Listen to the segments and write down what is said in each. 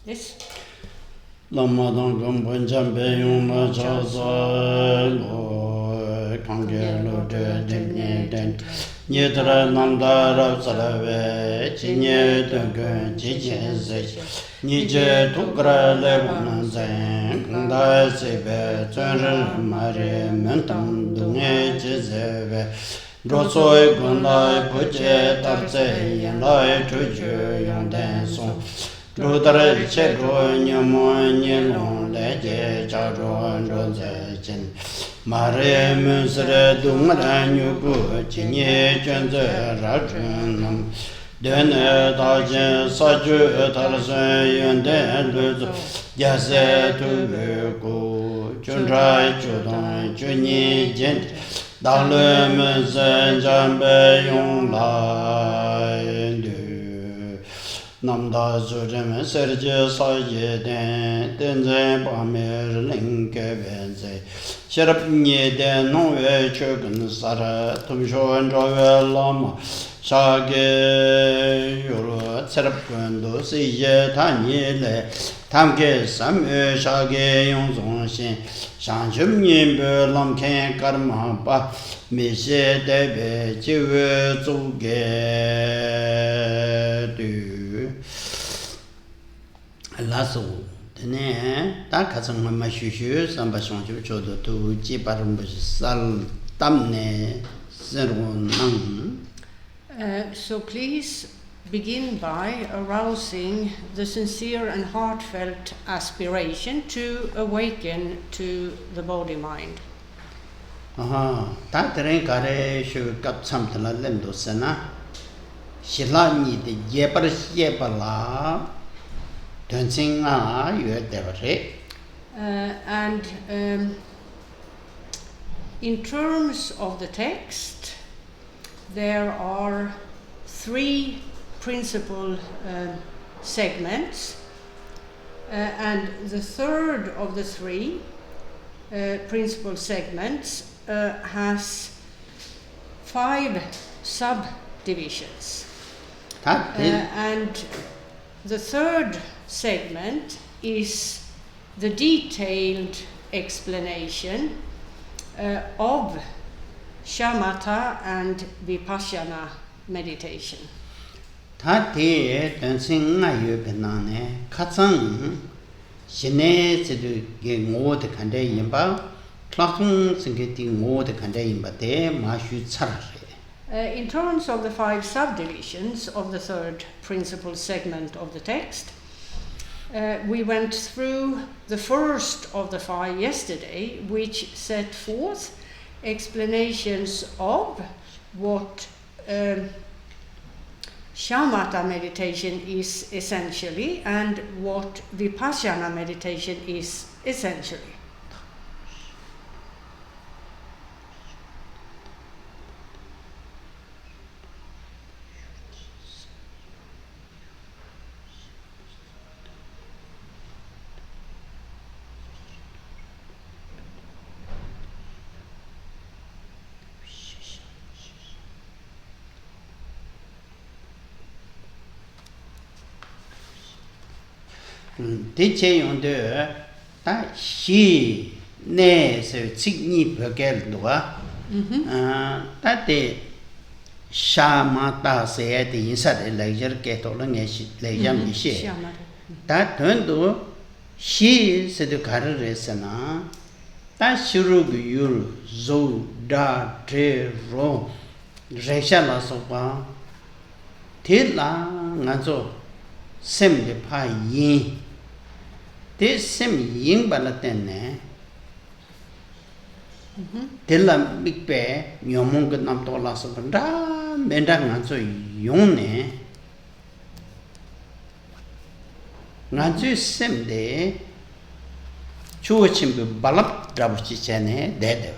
Yes. Lamadang Gambon Jambayung La Chaza Lo Kange Lodrö Thaye Nidra Namda Rapsalave Chinye Dungön Chichen Sech Nije Tukra Lebanon Zeng Kanda Sebe Tsunr Mare Mentam Dungye Chizeve Drosoi Gundai Puche Tarze Yendai Chuchu Yongden Song Rudra Chego Nyamo Nyelong Leje Chadron Roze Mare Musre Dumra Nyugu Chinye Chunze Rajunam Dene Daje Saju Tarse Yonde Luzo Yase Tubuku Chundrai Chudon Chunyi Jent Dalu Muze Jambe Yung Lai Namda Zurem Serge Saye Den Denze Bamir Linke Benze Sherap Nye Den Noe Chogun Sara Tumsho and Jovel Lama Shage Yuru Serap Gundo Siye Tanyele Tamke Samu Shage Yung Zong Shin Shanshum Yimbe Lamken Karma Ba Mishe Debe Chiwe Zuge Du Lasso, Tene, Takasam Mashu, Sambashon Chodo to Jiparum Sal Tamne Zerun. So please begin by arousing the sincere and heartfelt aspiration to awaken to the body-mind. Aha, Tatare Kare should cut something like Lendosana. Shilani the Yepala. And in terms of the text, there are three principal segments, and the third of the three principal segments has 5 subdivisions. And the third segment is the detailed explanation of shamatha and vipassana meditation. Tate dancing ayu benane katsang shine sedu ge ngo de kande yimba klatung singeti ngo de kande yimba de ma shu tsarare. In terms of the 5 subdivisions of the third principal segment of the text, we went through the first of the 5 yesterday, which set forth explanations of what shamatha meditation is essentially and what vipassana meditation is essentially. Teacher yonder that she ne so chigni pagel doa that the shamata say the inside lecture get all nge lejam she that turn to she said the resana that shuru yur zo da tre ro reshala sopa tilla ngazo sem de pa yin this sem yin balatene tilla big pe nyomong ke nam to la so da menda ngazo yong ne ngazo sem de chuo chim balap dabuchi chene de de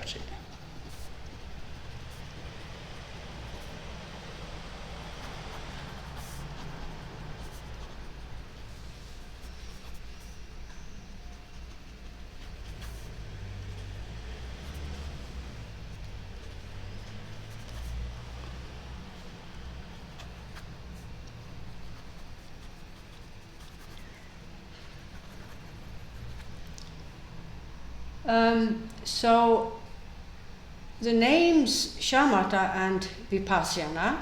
So the names shamatha and vipassana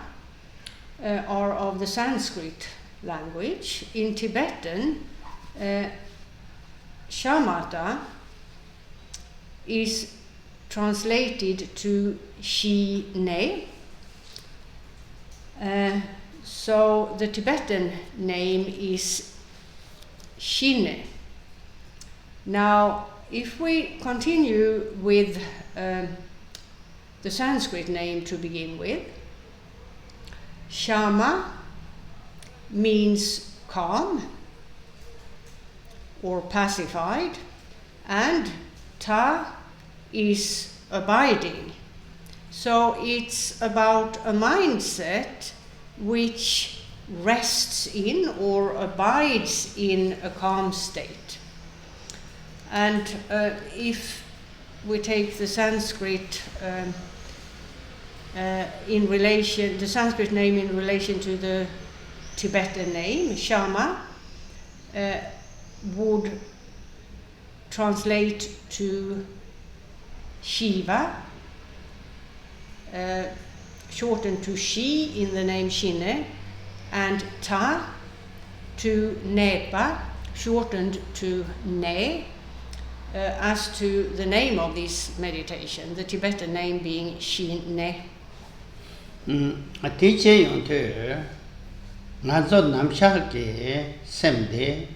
are of the Sanskrit language. In Tibetan, shamatha is translated to shi ne. So the Tibetan name is shine. Now, if we continue with the Sanskrit name to begin with, shama means calm or pacified, and ta is abiding. So it's about a mindset which rests in or abides in a calm state. And if we take the Sanskrit the Sanskrit name in relation to the Tibetan name, Shama, would translate to Shiva, shortened to Shi in the name Shine, and Ta to Nepa, shortened to Ne, as to the name of this meditation, the Tibetan name being Shine. Teacher yonte nazo namshake semde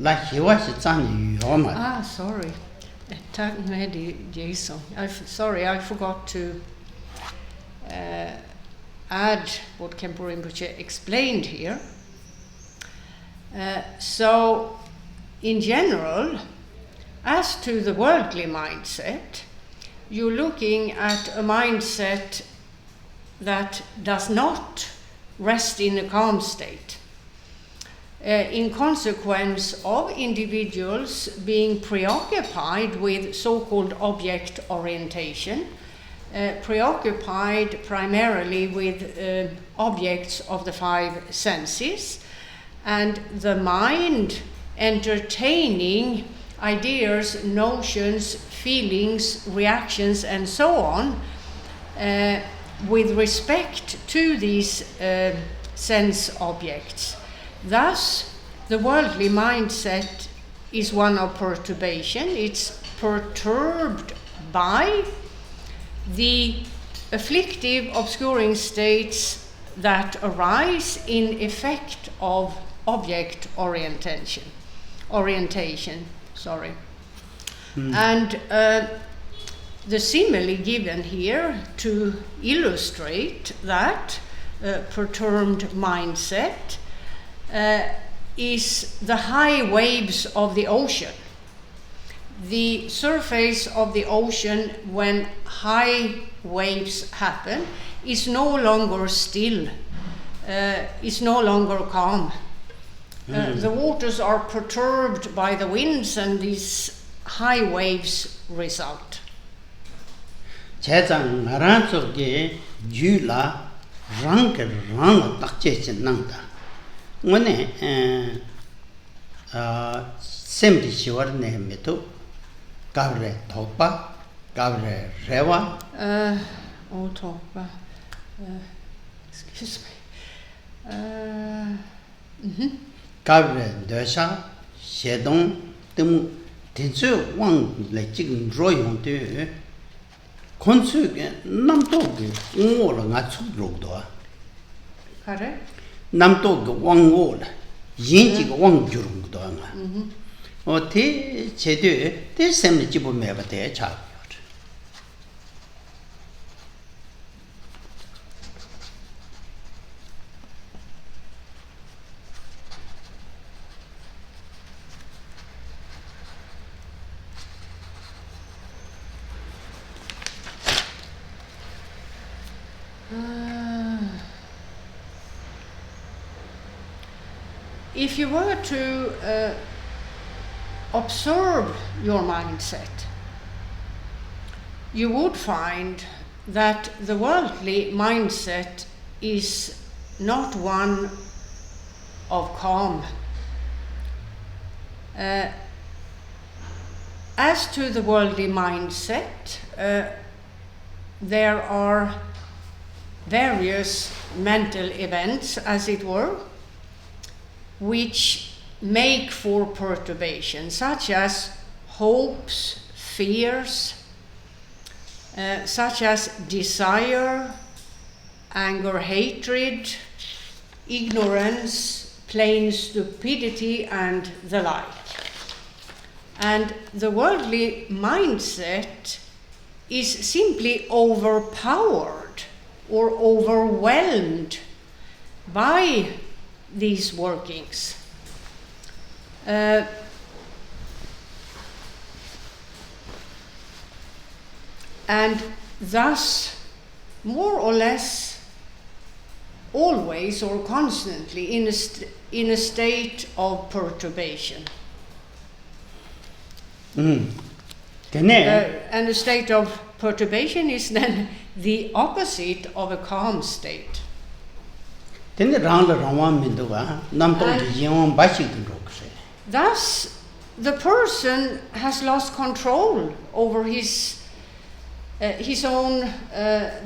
la hiwashi zang yoma. Ah, sorry. Tack med Jason. Sorry, I forgot to add what Khenpo Rinpoche explained here. So, in general, as to the worldly mindset, you're looking at a mindset that does not rest in a calm state. In consequence of individuals being preoccupied with so-called object orientation, preoccupied primarily with objects of the five senses, and the mind entertaining ideas, notions, feelings, reactions, and so on, with respect to these sense objects. Thus, the worldly mindset is one of perturbation. It's perturbed by the afflictive, obscuring states that arise in effect of object orientation. And the simile given here to illustrate that perturbed mindset is the high waves of the ocean. The surface of the ocean, when high waves happen, is no longer still, is no longer calm. The waters are perturbed by the winds, and these high waves result. Chezang naransorge jula rang takche nangda. One semdi shivar ne metu kavre topa kavre rewa topa excuse me kavre dosha shedong tum tensu wang le jing royong de konsu namto ge ngol nga chudro do kare 남도 그 왕고라 인지 그 왕주름도 아마 어때 제대 대sem을 집으면 돼 자. If you were to observe your mindset, you would find that the worldly mindset is not one of calm. as to the worldly mindset, there are various mental events, as it were, which make for perturbation, such as hopes, fears, such as desire, anger, hatred, ignorance, plain stupidity, and the like. And the worldly mindset is simply overpowered or overwhelmed by these workings. And thus, more or less, always or constantly in a state of perturbation. And a state of perturbation is then the opposite of a calm state. Thus, the person has lost control over his own,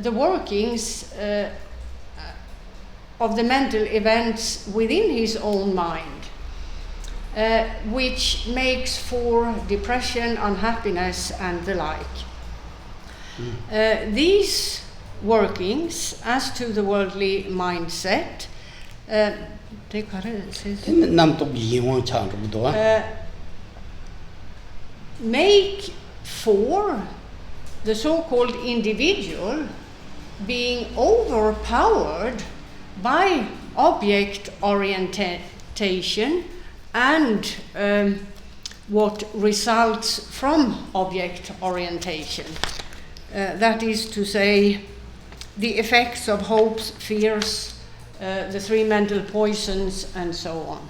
the workings of the mental events within his own mind, which makes for depression, unhappiness, and the like. These workings, as to the worldly mindset, make for the so-called individual being overpowered by object orientation and what results from object orientation. That is to say, the effects of hopes, fears, the three mental poisons, and so on.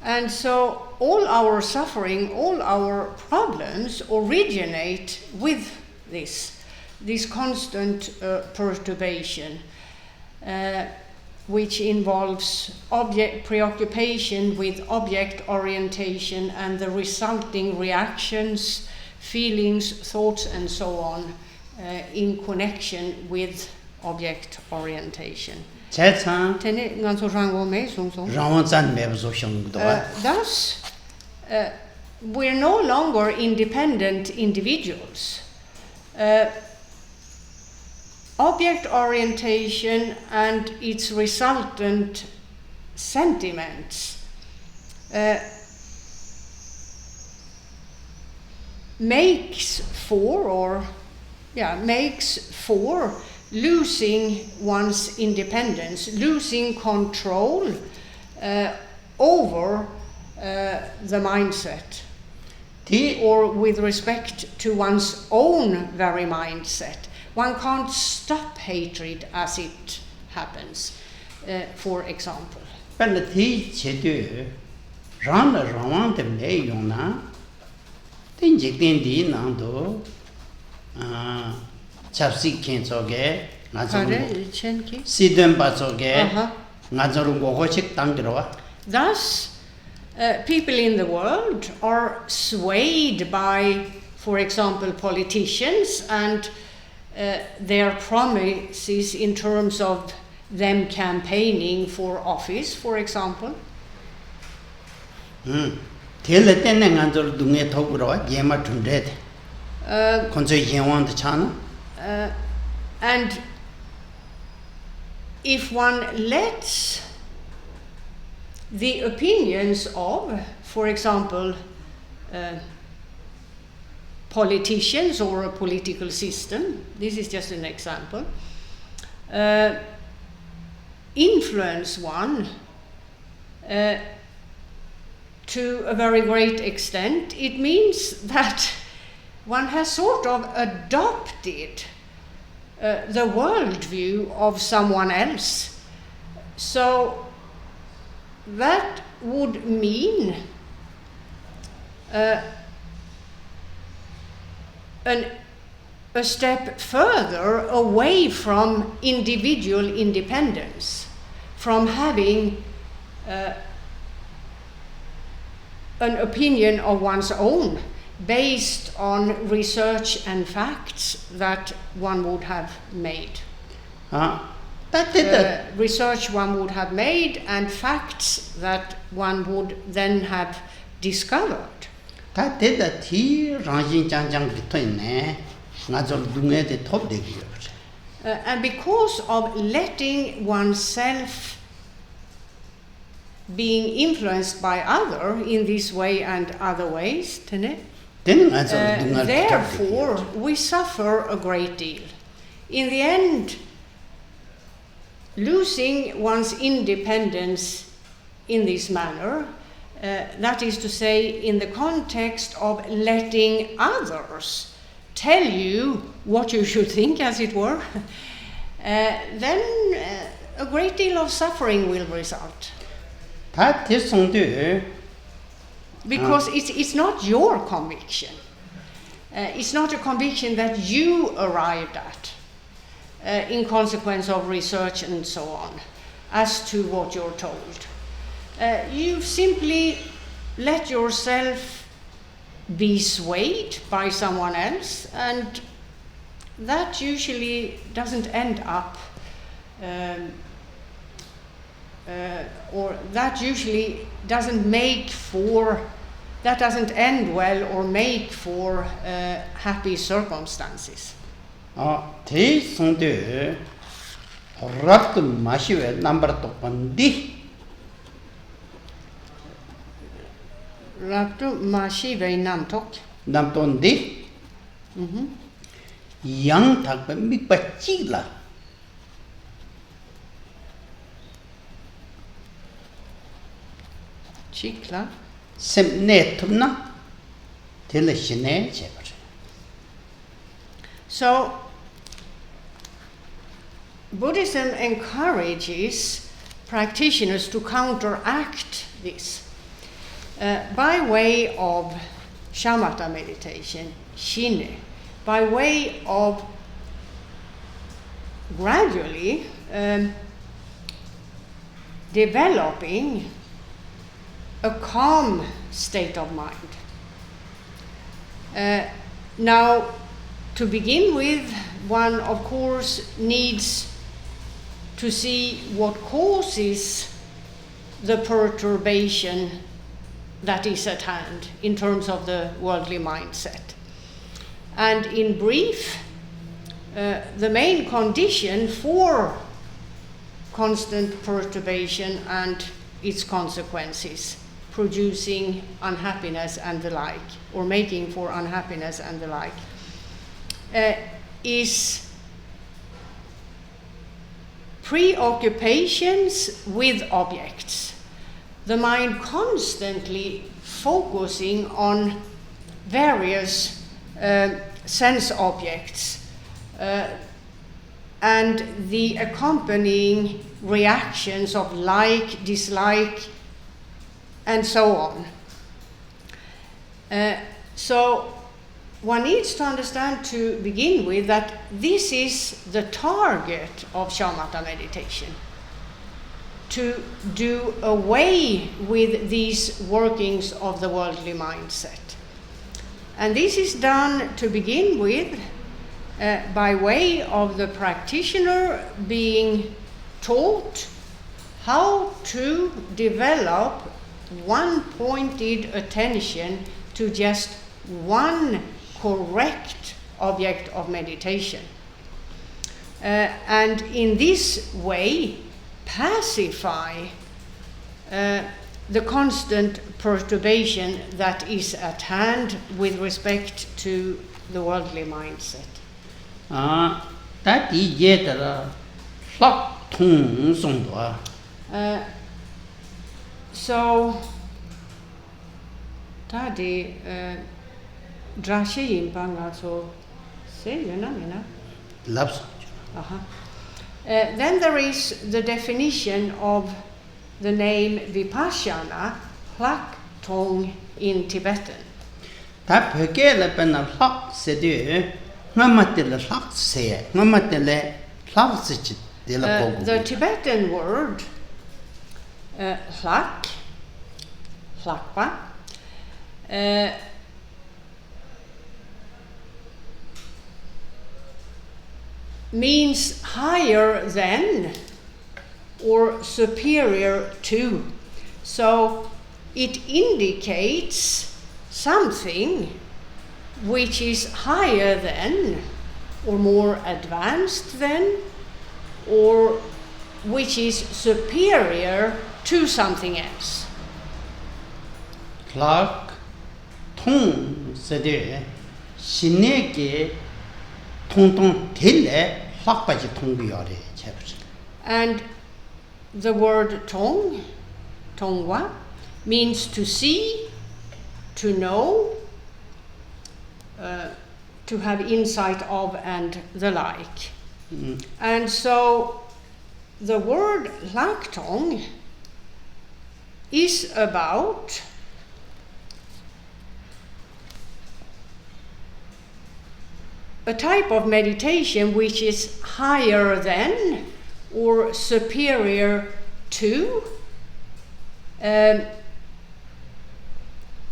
And so all our suffering, all our problems originate with this constant perturbation, which involves preoccupation with object orientation and the resulting reactions, feelings, thoughts, and so on in connection with object orientation. Thus, we're no longer independent individuals. Object orientation and its resultant sentiments makes for losing one's independence, losing control over the mindset, or with respect to one's own very mindset. One can't stop hatred as it happens, for example. Thus, people in the world are swayed by, for example, politicians and their promises in terms of them campaigning for office, for example. And if one lets the opinions of, for example, politicians or a political system, this is just an example, influence one to a very great extent, it means that one has sort of adopted the worldview of someone else. So that would mean an a step further away from individual independence, from having an opinion of one's own based on research and facts that one would have made. Research one would have made and facts that one would then have discovered. And because of letting oneself being influenced by other in this way and other ways, therefore we suffer a great deal. In the end, losing one's independence in this manner, that is to say, in the context of letting others tell you what you should think, as it were, then a great deal of suffering will result. Because it's not your conviction. It's not a conviction that you arrived at in consequence of research and so on, as to what you're told. You simply let yourself be swayed by someone else, and that usually doesn't end up or that usually doesn't end well or make for happy circumstances. Raptu mashive namtok. Namtondi. Yang takba mikbachila. Chikla. Semnetumna. Teleshine chebar. So, Buddhism encourages practitioners to counteract this by way of shamatha meditation, shine, by way of gradually developing a calm state of mind. Now, to begin with, one of course needs to see what causes the perturbation that is at hand in terms of the worldly mindset. And in brief, the main condition for constant perturbation and its consequences, producing unhappiness and the like, or making for unhappiness and the like, is preoccupations with objects. The mind constantly focusing on various sense objects and the accompanying reactions of like, dislike, and so on. So one needs to understand to begin with that this is the target of shamatha meditation, to do away with these workings of the worldly mindset. And this is done to begin with by way of the practitioner being taught how to develop one-pointed attention to just one correct object of meditation. And in this way, pacify the constant perturbation that is at hand with respect to the worldly mindset. So, tadi drashe yimpanga so say yana. Loves. Then there is the definition of the name Vipassana, Plak Tong in Tibetan. Ta pheke la pen la se de The Tibetan word hlak, hlakpa, means higher than or superior to. So it indicates something which is higher than or more advanced than, or which is superior to something else. Clark Tong said, Shineke Tonton Tille, Hakbaji Tongyare. And the word tong, tongwa, means to see, to know, to have insight of, and the like. And so the word laktong is about a type of meditation which is higher than or superior to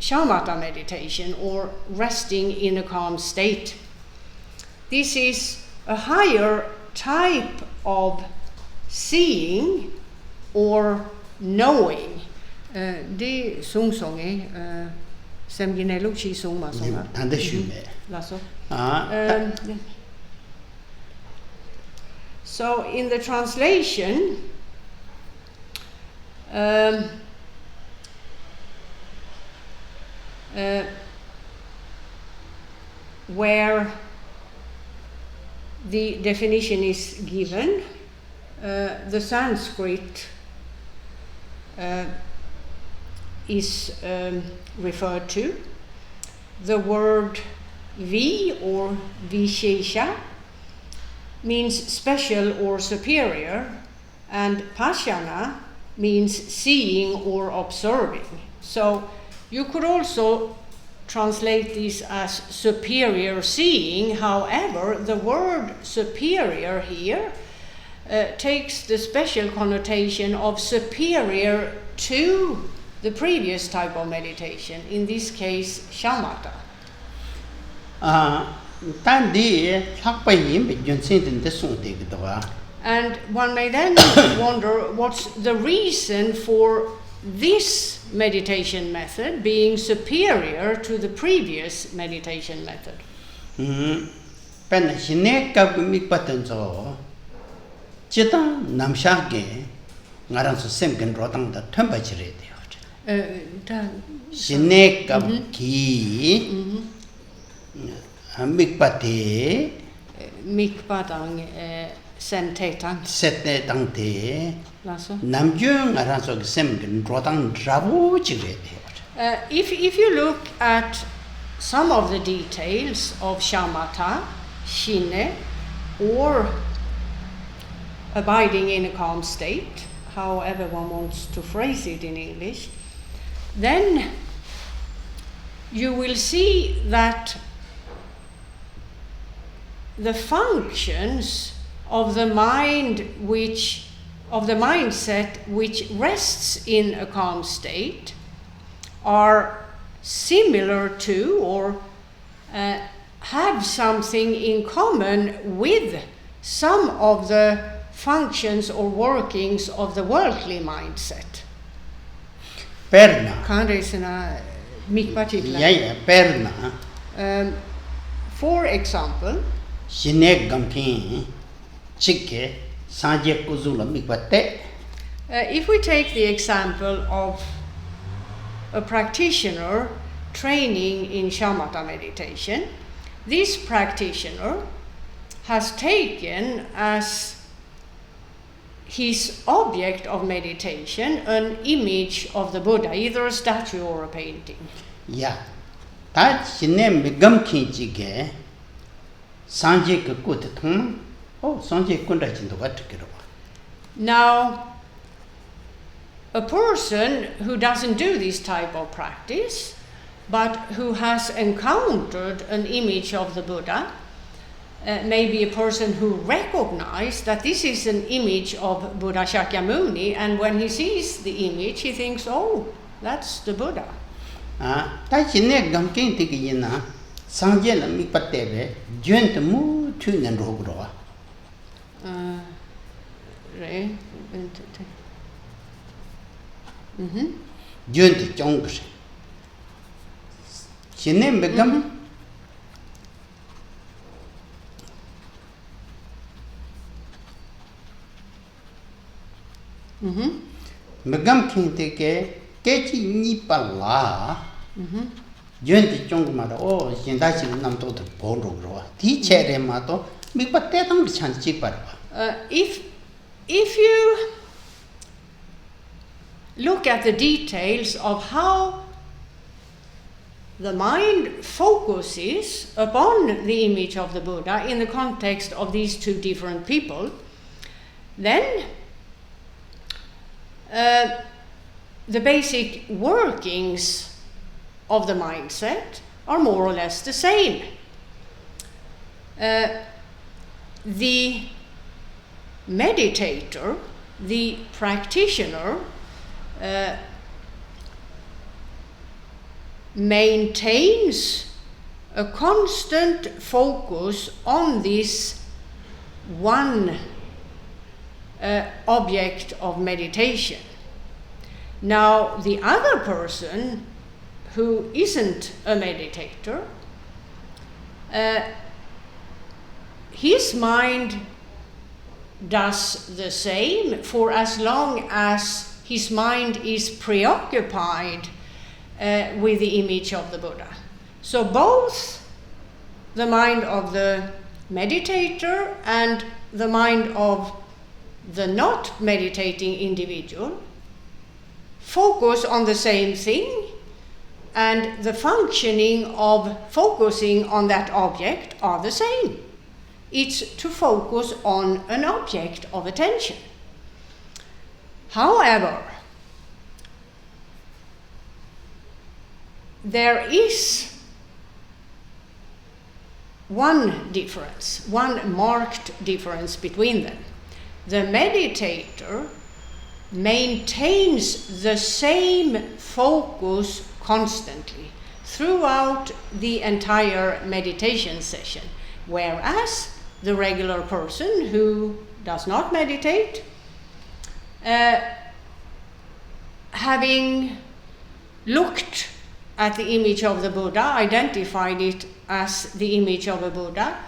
shamatha meditation, or resting in a calm state. This is a higher type of seeing or knowing. Det sung sem ginelo chi sung ma sung. So in the translation, where the definition is given, the Sanskrit is referred to. The word vi or vishesha means special or superior, and pashyana means seeing or observing. So you could also translate this as superior seeing. However, the word superior here takes the special connotation of superior to the previous type of meditation, in this case shamatha. And one may then wonder what's the reason for this meditation method being superior to the previous meditation method. Mikpadang sentetang. Settetang te. Namjön aransok semgen rodang drabu chire. If you look at some of the details of shamatha, shine, or abiding in a calm state, however one wants to phrase it in English, then you will see that the functions of the mind of the mindset which rests in a calm state are similar to, or have something in common with, some of the functions or workings of the worldly mindset. Perna. For example, if we take the example of a practitioner training in shamatha meditation, this practitioner has taken as his object of meditation an image of the Buddha, either a statue or a painting. Yeah. That's the name Gam Kinjige. Sanje Kukutum. Oh, Sanje Kundachin to what to get over. Now, a person who doesn't do this type of practice, but who has encountered an image of the Buddha, maybe a person who recognizes that this is an image of Buddha Shakyamuni, and when he sees the image, he thinks, oh, that's the Buddha. Ta jinne gamking tigina, Sanjel Mikpatebe, Junt Mu Tun and Rogroa. Junt Jongs. Jinne become. Megam king take Kechi Nipala. Junt Jongmada, oh, Jindachi Namto the Boro, teacher Mato, Mikpatetang Chanchipa. If you look at the details of how the mind focuses upon the image of the Buddha in the context of these two different people, then the basic workings of the mindset are more or less the same. The meditator, the practitioner, maintains a constant focus on this one object of meditation. Now, the other person who isn't a meditator, his mind does the same for as long as his mind is preoccupied with the image of the Buddha. So both the mind of the meditator and the mind of the not meditating individual focus on the same thing, and the functioning of focusing on that object are the same. It's to focus on an object of attention. However, there is one difference, one marked difference between them. The meditator maintains the same focus constantly throughout the entire meditation session, whereas the regular person who does not meditate, having looked at the image of the Buddha, identified it as the image of a Buddha,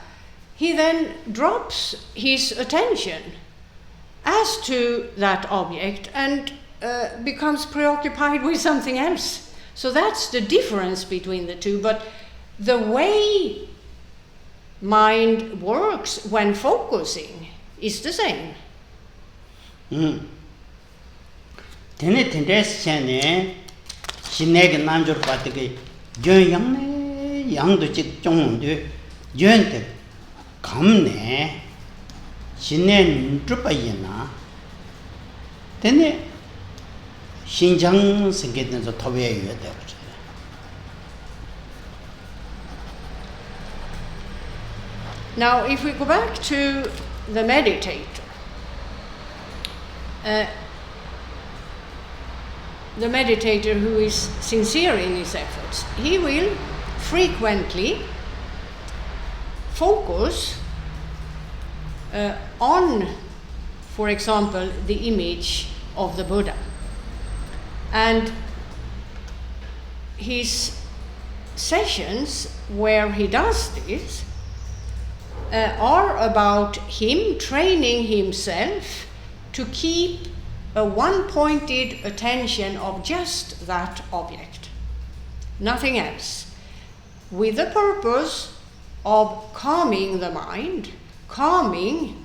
he then drops his attention as to that object and becomes preoccupied with something else. So that's the difference between the two, but the way mind works when focusing is the same. Tene tendes chane sineg namjor patike jon yangne yang do chik chong de jon te kamne sinen trupayena tene 신장 생겼는서 토베에 되죠. Now, if we go back to the meditator, the meditator who is sincere in his efforts, he will frequently focus on, for example, the image of the Buddha. And his sessions where he does this are about him training himself to keep a one-pointed attention of just that object, nothing else, with the purpose of calming the mind, calming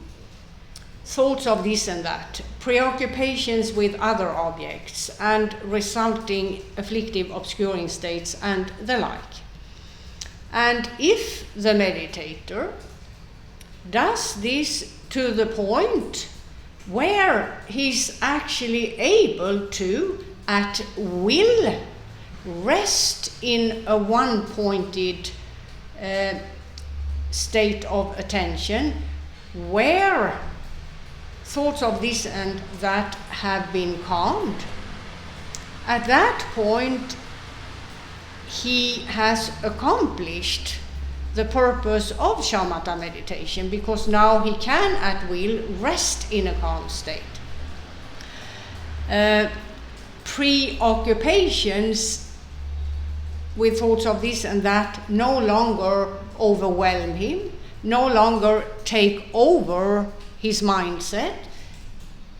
thoughts of this and that, preoccupations with other objects, and resulting afflictive obscuring states and the like. And if the meditator does this to the point where he's actually able to, at will, rest in a one-pointed state of attention where thoughts of this and that have been calmed, at that point he has accomplished the purpose of shamatha meditation, because now he can at will rest in a calm state. Preoccupations with thoughts of this and that no longer overwhelm him, no longer take over his mindset.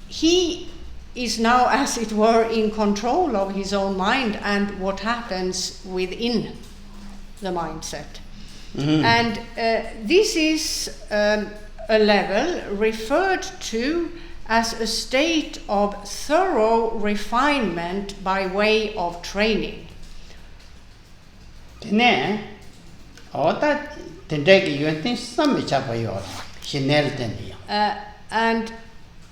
He is now, as it were, in control of his own mind and what happens within the mindset. And this is a level referred to as a state of thorough refinement by way of training. And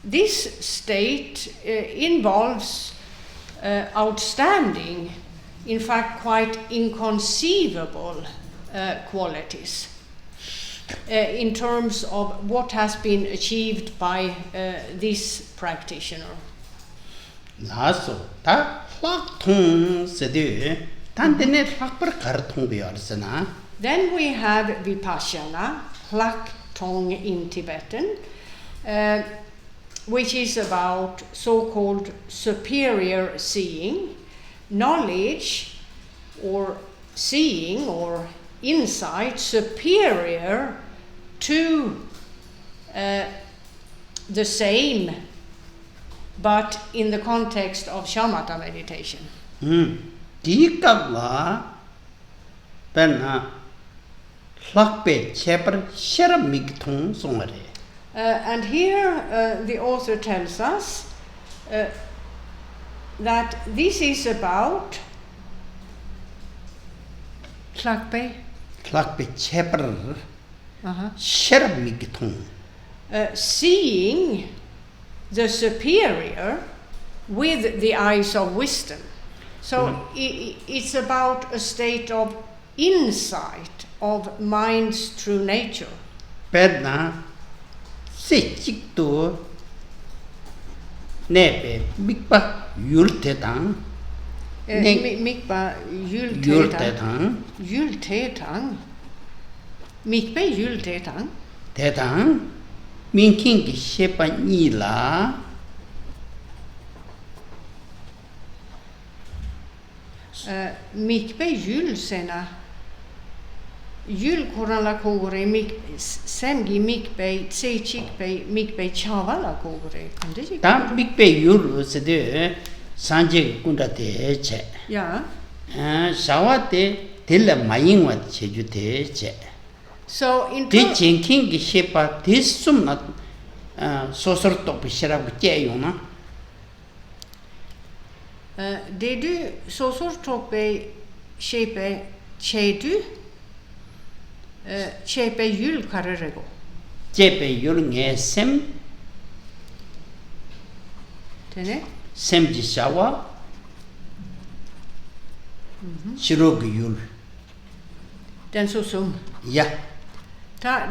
this state involves outstanding, in fact quite inconceivable qualities in terms of what has been achieved by this practitioner. Then we have Vipassana, Hlak Tong in Tibetan, which is about so-called superior seeing, knowledge or seeing or insight superior to the same, but in the context of shamatha meditation. And here the author tells us that this is about seeing the superior with the eyes of wisdom. So it's about a state of insight of mind's true nature. Mikpa Yultetang. Mikpe Yultetang. Tetang Minking Shepa Nila Mikpe Yulsena Yulkorala Kore Semgi Mikpe Tsechikpe Mikpe Chavala Kore. Tam Mikpe Yul Sede Sanje Kundate Che. Yeah. Shawate Tilla Mayingwat Chejute Che. So in Teaching King Shepa, this sum not Sosor Top Sharab Jayuna. They do Sosor Tope Shape Chedu Chepe Yul Kararego. Chepe Yul Sem Tene? Sem Jishawa Shirog Yul. Den så sum. Ja.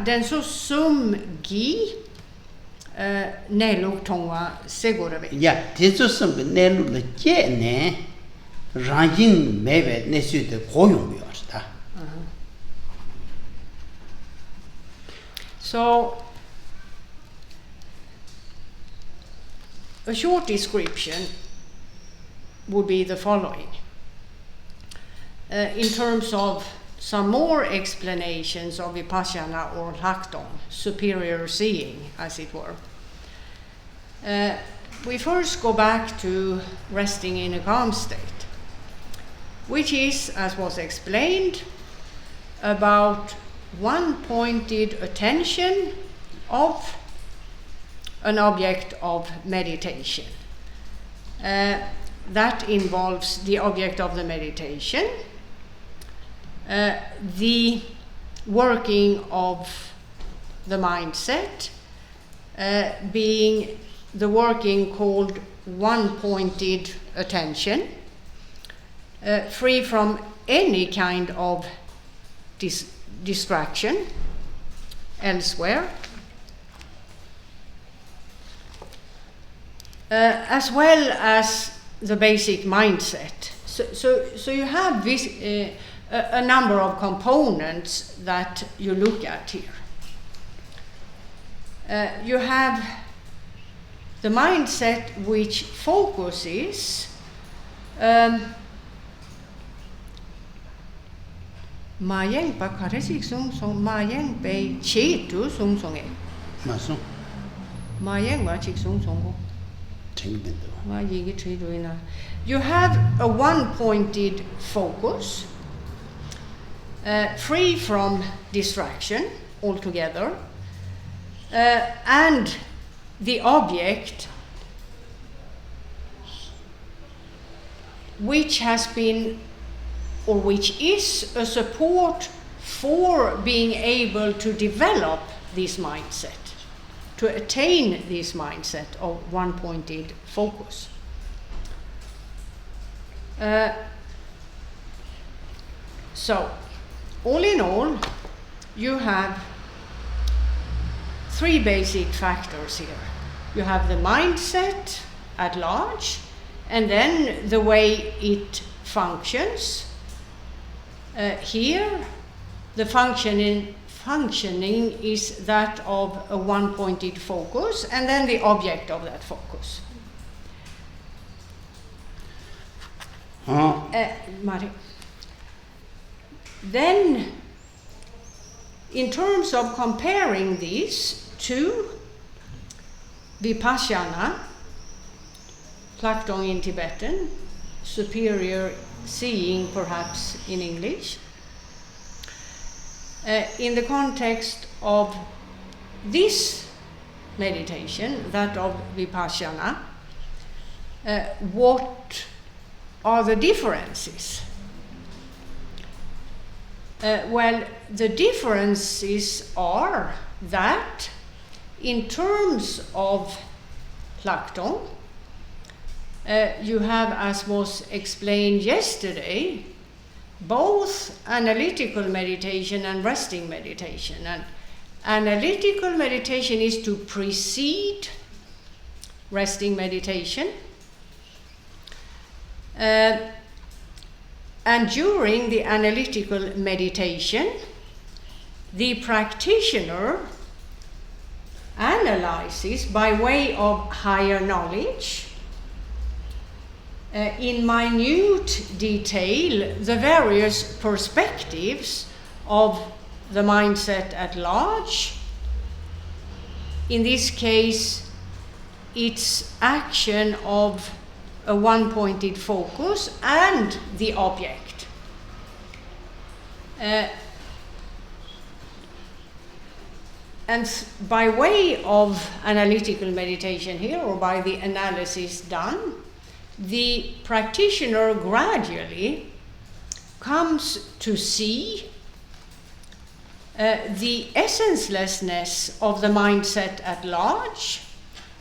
Den så sum gi nelo tongwa segorave. Ja, det så sum nelo le jene rangin meve nesute goyong yorsta. So a short description would be the following. In terms of some more explanations of Vipassana or Hlak-tong, superior seeing, as it were. We first go back to resting in a calm state, which is, as was explained, about one-pointed attention of an object of meditation. That involves the object of the meditation, the working of the mindset, being the working called one-pointed attention, free from any kind of distraction, elsewhere. As well as the basic mindset. So you have this, a number of components that you look at here. You have the mindset which focuses Mayeng pa karesik sung mayeng bei chetu sung sung e. Maso. Mayeng wa chik sung sung. Chengben. You have a one-pointed focus, free from distraction altogether, and the object which has been, or which is a support for being able to develop this mindset, to attain this mindset of one-pointed focus. So, all in all, you have three basic factors here. You have the mindset at large, and then the way it functions. Here, the functioning is that of a one-pointed focus, and then the object of that focus. Mari. Then, in terms of comparing these to Vipassana, Plakdong in Tibetan, superior seeing perhaps in English, in the context of this meditation, that of Vipassana, what are the differences? Well, the differences are that in terms of Plakdong, you have, as was explained yesterday, both analytical meditation and resting meditation. And analytical meditation is to precede resting meditation. And during the analytical meditation, the practitioner analyzes by way of higher knowledge, in minute detail, the various perspectives of the mindset at large. In this case, its action of a one-pointed focus and the object. And by way of analytical meditation here, or by the analysis done, the practitioner gradually comes to see the essencelessness of the mindset at large,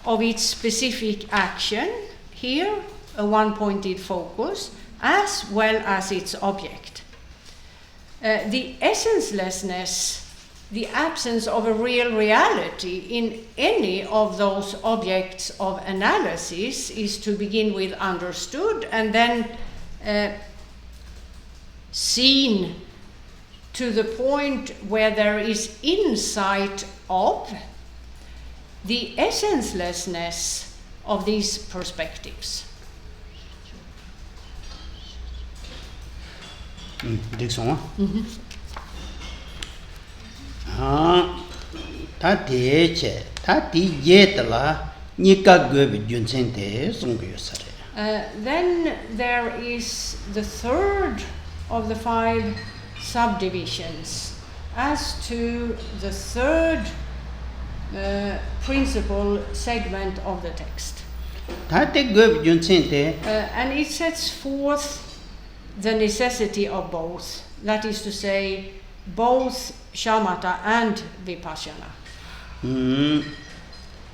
of its specific action, here a one-pointed focus, as well as its object. The essencelessness, the absence of a real reality in any of those objects of analysis, is to begin with understood and then seen to the point where there is insight of the essencelessness of these perspectives. Dixon. Ta de che, ta di yetla nika gobe junsen de songyo sare. Then there is the third of the 5 subdivisions as to the third principal segment of the text. Ta de gobe junsen de. And it sets forth the necessity of both, that is to say, both shamatha and vipassana.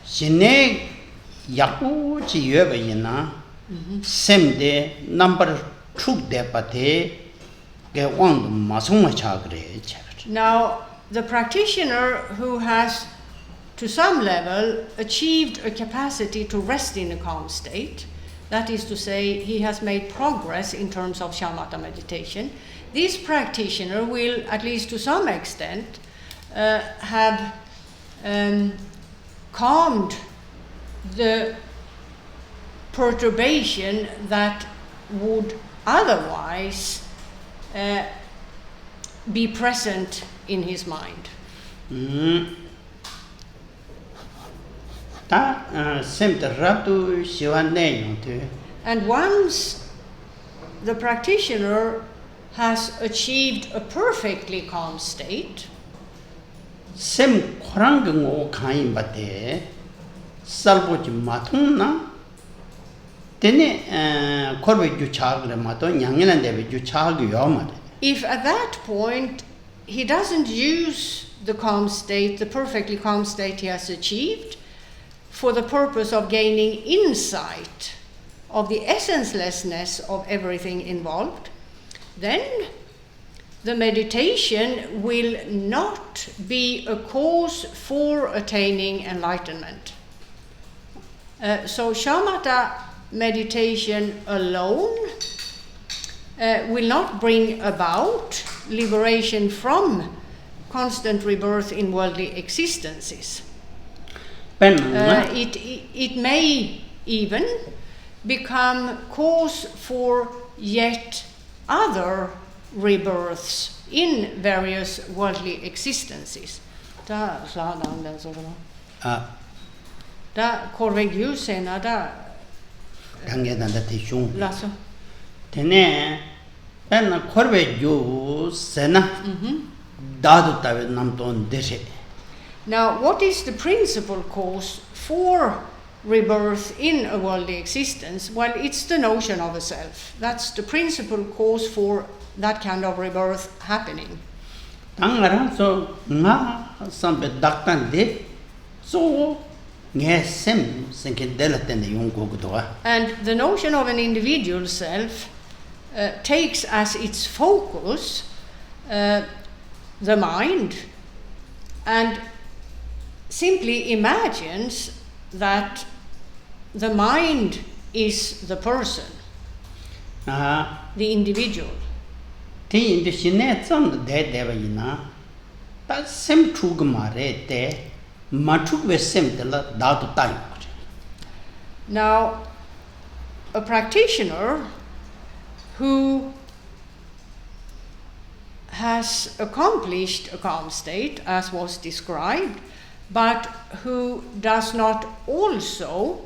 Shine yaku chi yeba yina semde number 2 de pate ge wang masong cha gre. Now, the practitioner who has, to some level, achieved a capacity to rest in a calm state, that is to say, he has made progress in terms of shamatha meditation, this practitioner will, at least to some extent, have calmed the perturbation that would otherwise be present in his mind. And once the practitioner has achieved a perfectly calm state, if at that point he doesn't use the calm state, the perfectly calm state he has achieved, for the purpose of gaining insight of the essencelessness of everything involved, then the meditation will not be a cause for attaining enlightenment. So shamatha meditation alone will not bring about liberation from constant rebirth in worldly existences. It may even become cause for yet other rebirths in various worldly existences. Da korveg ljusena da lasso. Tene penna korveg ljusena dadu tawe namton deshe. Now, what is the principal cause for rebirth in a worldly existence? Well, it's the notion of a self. That's the principal cause for that kind of rebirth happening. And the notion of an individual self takes as its focus the mind, and simply imagines that the mind is the person, the individual. Now, a practitioner who has accomplished a calm state, as was described, but who does not also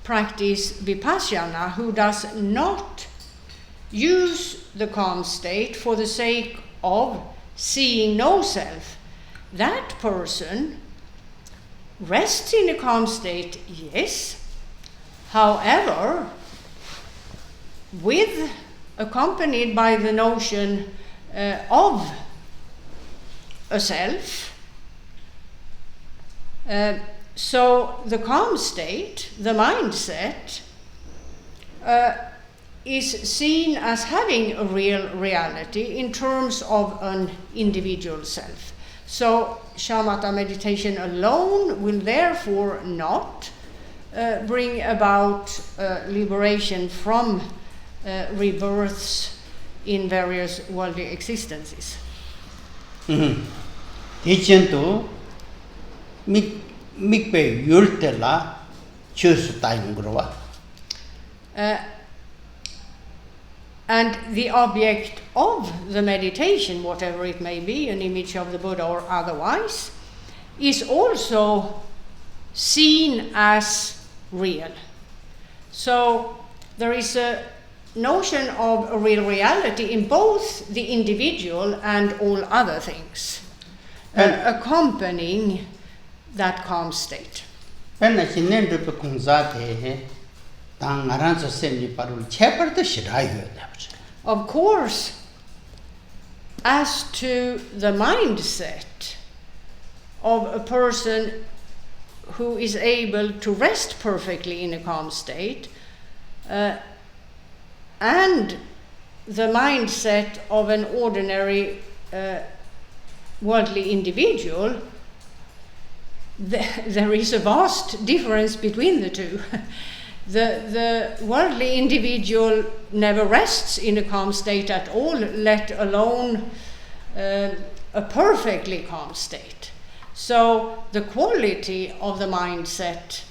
practice vipassana, who does not use the calm state for the sake of seeing no self, that person rests in a calm state, yes, however, accompanied by the notion of a self. So the calm state, the mindset, is seen as having a real reality in terms of an individual self. So shamatha meditation alone will therefore not bring about liberation from rebirths in various worldly existences. And the object of the meditation, whatever it may be, an image of the Buddha or otherwise, is also seen as real. So there is a notion of a real reality in both the individual and all other things, accompanying that calm state. Of course, as to the mindset of a person who is able to rest perfectly in a calm state, and the mindset of an ordinary worldly individual, there is a vast difference between the two. The worldly individual never rests in a calm state at all, let alone a perfectly calm state. So the quality of the mindset,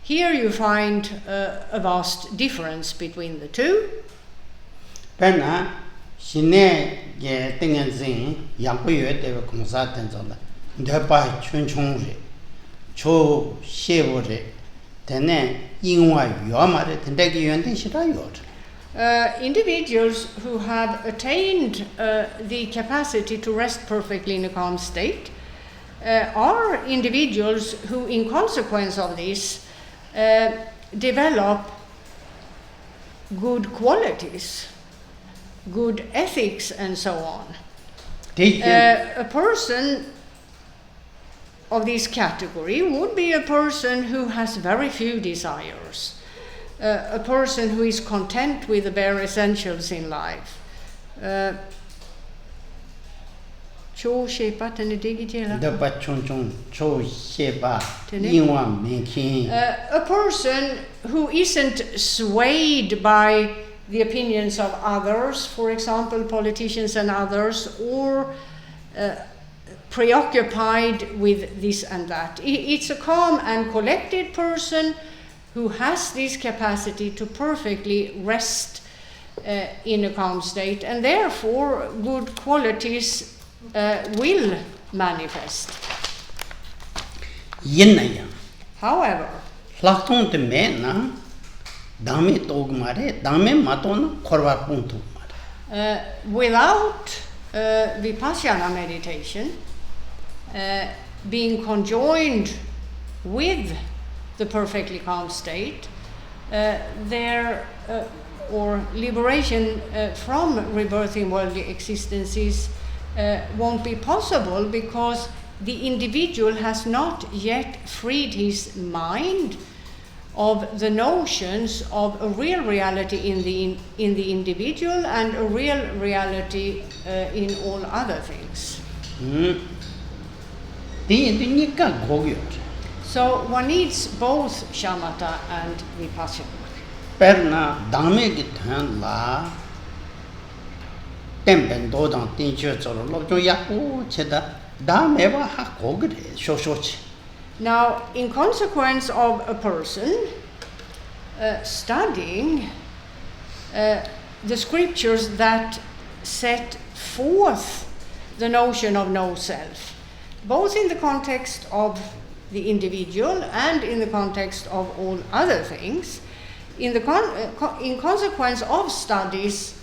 here you find a vast difference between the two. Penna, Shine, Tingen, Yakuyo, they were consultants on the Dapa Chunchungri, Cho Shevore, Tene, Yingwa, Yamare, Tendegi, and Shirayot. Individuals who have attained the capacity to rest perfectly in a calm state are individuals who, in consequence of this, develop good qualities, good ethics, and so on. A person of this category would be a person who has very few desires, a person who is content with the bare essentials in life. A person who isn't swayed by the opinions of others, for example, politicians and others, or preoccupied with this and that. It's a calm and collected person who has this capacity to perfectly rest in a calm state, and therefore good qualities will manifest. However, without Vipassana meditation being conjoined with the perfectly calm state, or liberation from rebirthing worldly existences won't be possible, because the individual has not yet freed his mind of the notions of a real reality in the individual and a real reality in all other things. So one needs both shamatha and vipassana. Perna dame gitan la tempen dodang tinchu zoro lobjo yaku cheda dame wa ha kogre shoshochi. Now, in consequence of a person studying the scriptures that set forth the notion of no self, both in the context of the individual and in the context of all other things, in consequence of studies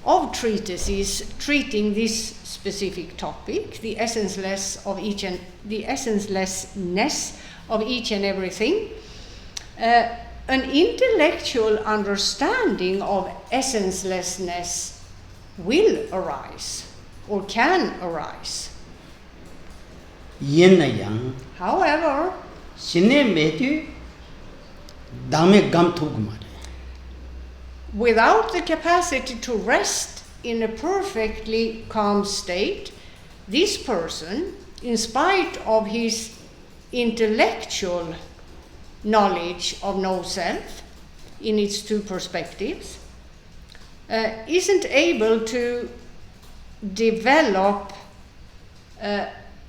of treatises treating this specific topic, the essencelessness of each and everything, an intellectual understanding of essencelessness will arise or can arise. However, without the capacity to rest in a perfectly calm state, this person, in spite of his intellectual knowledge of no self in its two perspectives, isn't able to develop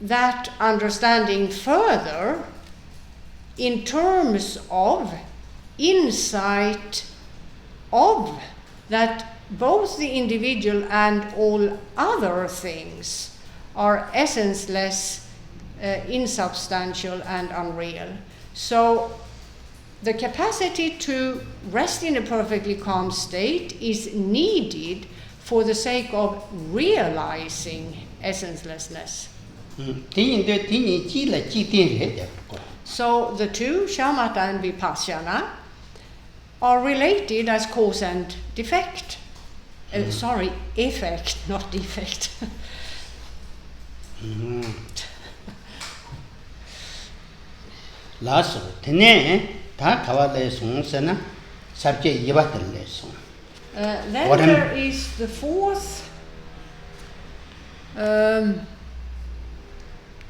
that understanding further in terms of insight of that both the individual and all other things are essenceless, insubstantial, and unreal. So the capacity to rest in a perfectly calm state is needed for the sake of realizing essencelessness. So the two, shamatha and vipassana, are related as cause and effect. Effect, not defect. Lasso, tene, ta kawale song subject yibatel lesson. Then there is the fourth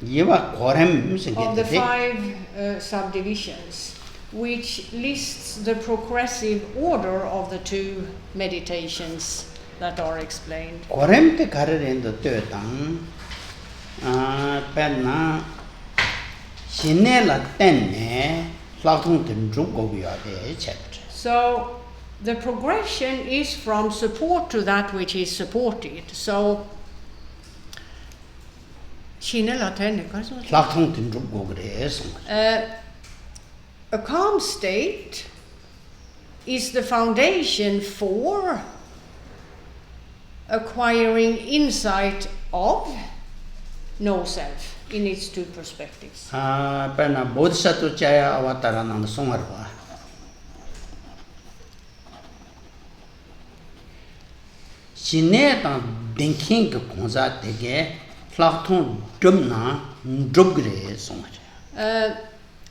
of the 5 subdivisions, which lists the progressive order of the 2 meditations that are explained. So the progression is from support to that which is supported. So a calm state is the foundation for acquiring insight of no self in its 2 perspectives.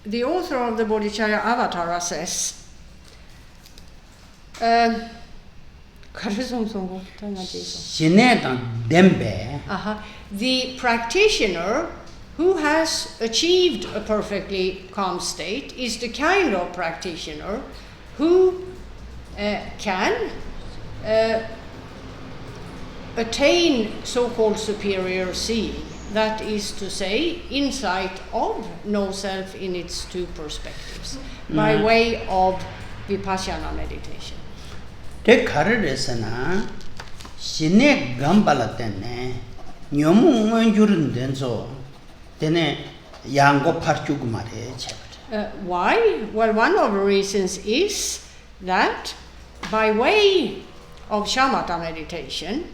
The author of the Bodhicharya Avatara says, the practitioner who has achieved a perfectly calm state is the kind of practitioner who can attain so-called superior seeing. That is to say, insight of no self in its 2 perspectives, by way of vipassana meditation. Why? Well, one of the reasons is that by way of shamatha meditation,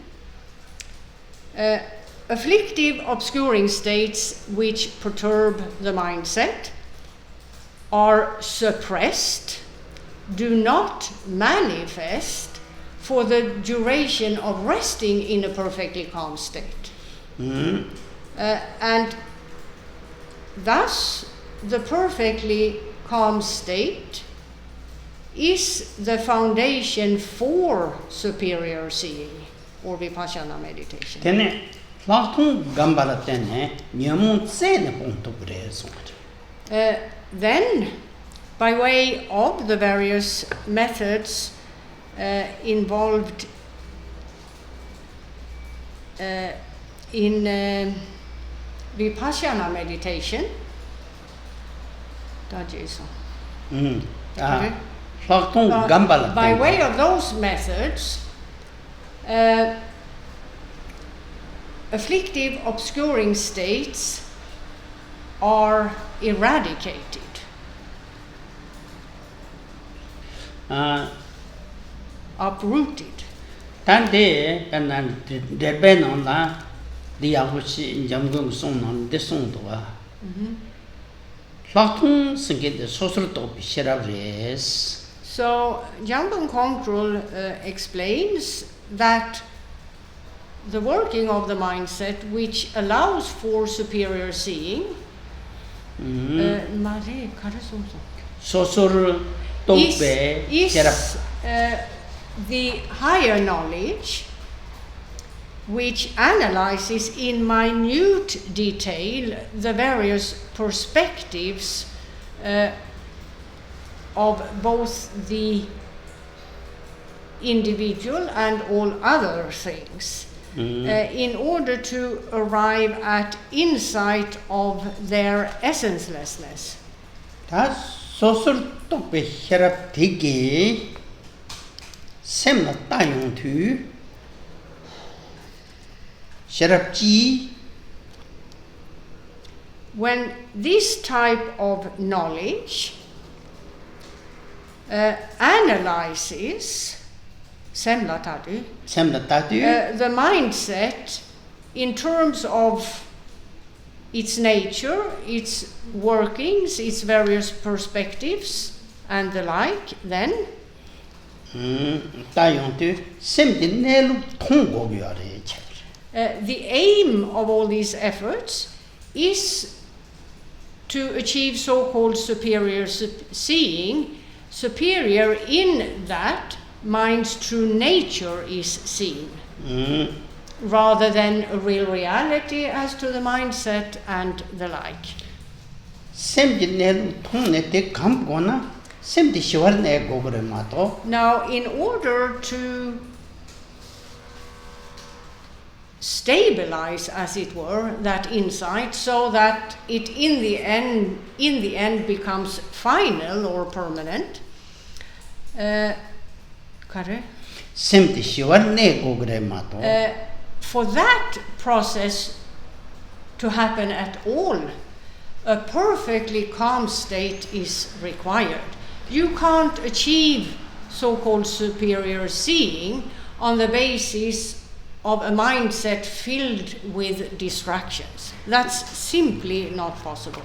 afflictive obscuring states which perturb the mindset are suppressed, do not manifest for the duration of resting in a perfectly calm state. And thus, the perfectly calm state is the foundation for superior seeing or vipassana meditation. Then, by way of the various methods involved in vipassana meditation, by way of those methods, afflictive obscuring states are eradicated. Uprooted. So Jamgön Kongtrül explains that the working of the mindset which allows for superior seeing is the higher knowledge which analyzes in minute detail the various perspectives of both the individual and all other things, in order to arrive at insight of their essencelessness. When this type of knowledge analyzes the mindset in terms of its nature, its workings, its various perspectives, and the like, then the aim of all these efforts is to achieve so-called superior seeing, superior in that mind's true nature is seen. rather than a real reality as to the mindset and the like. Now, in order to stabilize, as it were, that insight, so that it in the end becomes final or permanent, for that process to happen at all, a perfectly calm state is required. You can't achieve so-called superior seeing on the basis of a mindset filled with distractions. That's simply not possible.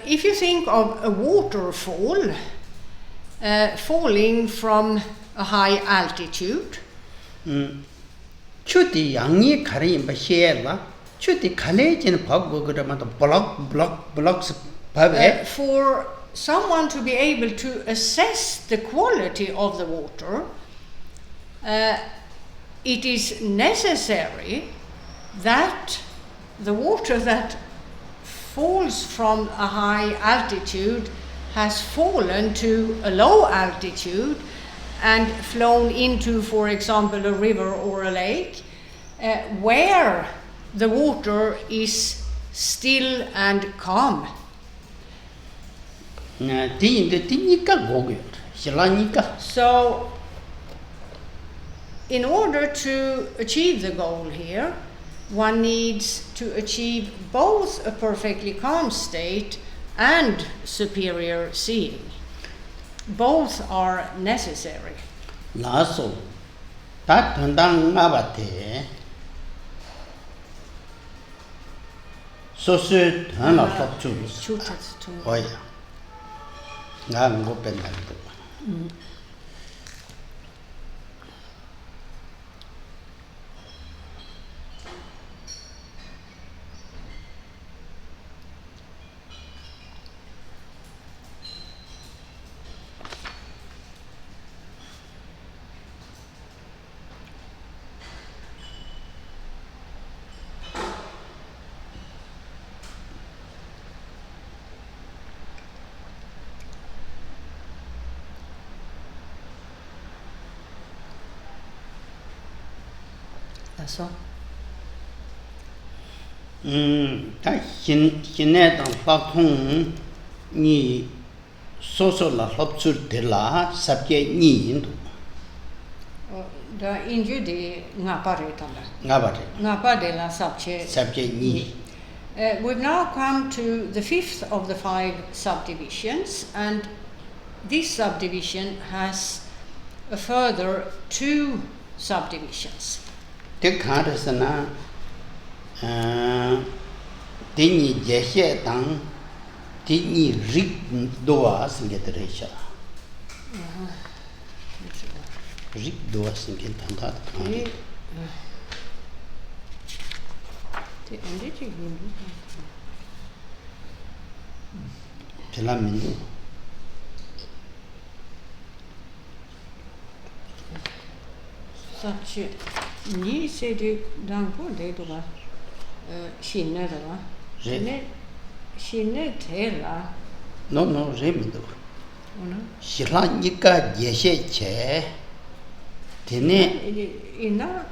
If you think of a waterfall falling from a high altitude, for someone to be able to assess the quality of the water, it is necessary that the water that falls from a high altitude has fallen to a low altitude and flown into, for example, a river or a lake, where the water is still and calm. So, in order to achieve the goal here, one needs to achieve both a perfectly calm state and superior seeing. Both are necessary. That's all. We've now come to the fifth of the 5 subdivisions, and this subdivision has a further 2 subdivisions. Ni ser du på det då va? Skinner det va? Skinner hela. No, remido. Shilanika jeshe tene inna